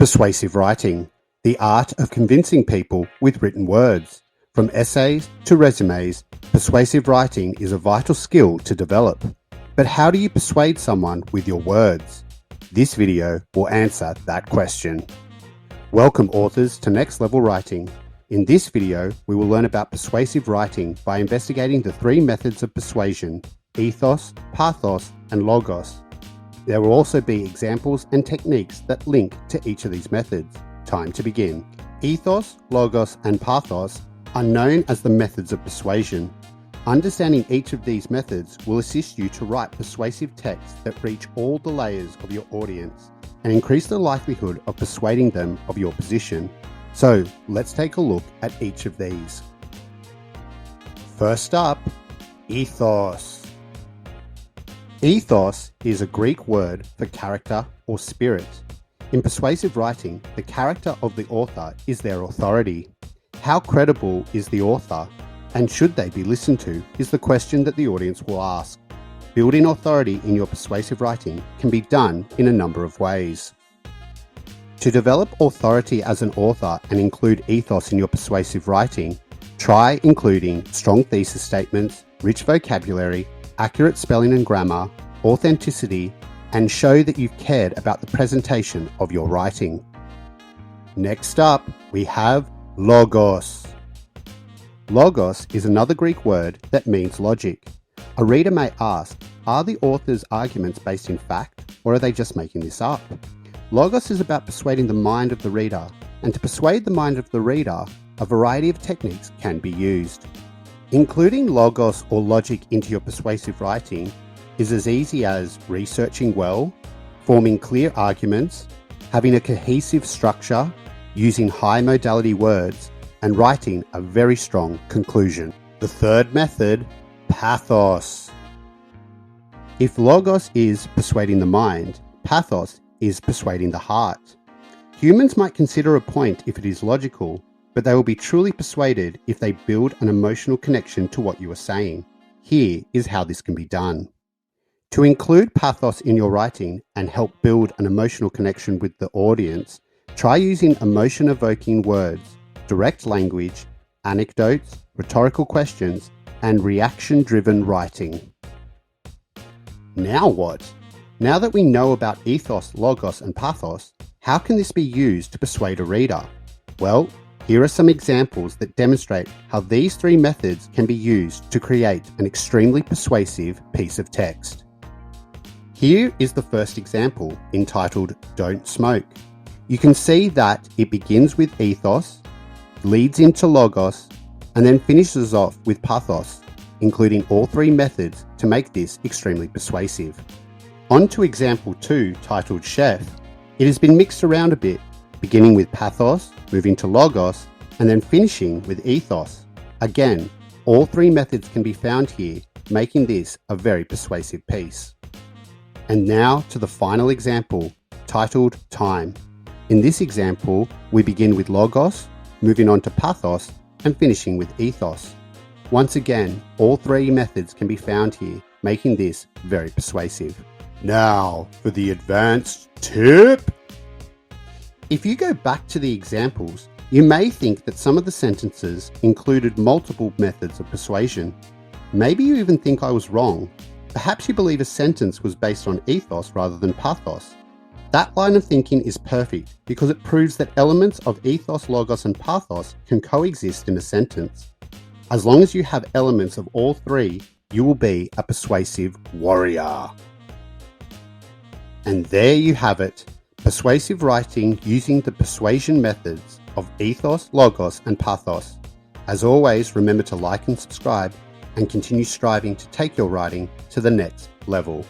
Persuasive writing, the art of convincing people with written words. From essays to resumes, persuasive writing is a vital skill to develop. But how do you persuade someone with your words? This video will answer that question. Welcome authors to Next Level Writing. In this video, we will learn about persuasive writing by investigating the three methods of persuasion: ethos, pathos, and logos. There will also be examples and techniques that link to each of these methods. Time to begin. Ethos, logos, and pathos are known as the methods of persuasion. Understanding each of these methods will assist you to write persuasive texts that reach all the layers of your audience and increase the likelihood of persuading them of your position. So let's take a look at each of these. First up, ethos. Ethos is a Greek word for character or spirit. In persuasive writing, the character of the author is their authority. How credible is the author, and should they be listened to, is the question that the audience will ask. Building authority in your persuasive writing can be done in a number of ways. To develop authority as an author and include ethos in your persuasive writing, try including strong thesis statements, rich vocabulary, accurate spelling and grammar, authenticity, and show that you've cared about the presentation of your writing. Next up, we have logos. Logos is another Greek word that means logic. A reader may ask, are the author's arguments based in fact, or are they just making this up? Logos is about persuading the mind of the reader, and to persuade the mind of the reader, a variety of techniques can be used. Including logos or logic into your persuasive writing is as easy as researching well, forming clear arguments, having a cohesive structure, using high modality words, and writing a very strong conclusion. The third method, pathos. If logos is persuading the mind, pathos is persuading the heart. Humans might consider a point if it is logical, but they will be truly persuaded if they build an emotional connection to what you are saying. Here is how this can be done. To include pathos in your writing and help build an emotional connection with the audience, try using emotion-evoking words, direct language, anecdotes, rhetorical questions, and reaction-driven writing. Now what? Now that we know about ethos, logos, and pathos, how can this be used to persuade a reader? Well, here are some examples that demonstrate how these three methods can be used to create an extremely persuasive piece of text. Here is the first example, entitled Don't Smoke. You can see that it begins with ethos, leads into logos, and then finishes off with pathos, including all three methods to make this extremely persuasive. On to example 2, titled Chef. It has been mixed around a bit, beginning with pathos, moving to logos, and then finishing with ethos. Again, all three methods can be found here, making this a very persuasive piece. And now to the final example, titled Time. In this example, we begin with logos, moving on to pathos, and finishing with ethos. Once again, all three methods can be found here, making this very persuasive. Now for the advanced tip. If you go back to the examples, you may think that some of the sentences included multiple methods of persuasion. Maybe you even think I was wrong. Perhaps you believe a sentence was based on ethos rather than pathos. That line of thinking is perfect because it proves that elements of ethos, logos, and pathos can coexist in a sentence. As long as you have elements of all three, you will be a persuasive warrior. And there you have it. Persuasive writing using the persuasion methods of ethos, logos, and pathos. As always, remember to like and subscribe and continue striving to take your writing to the next level.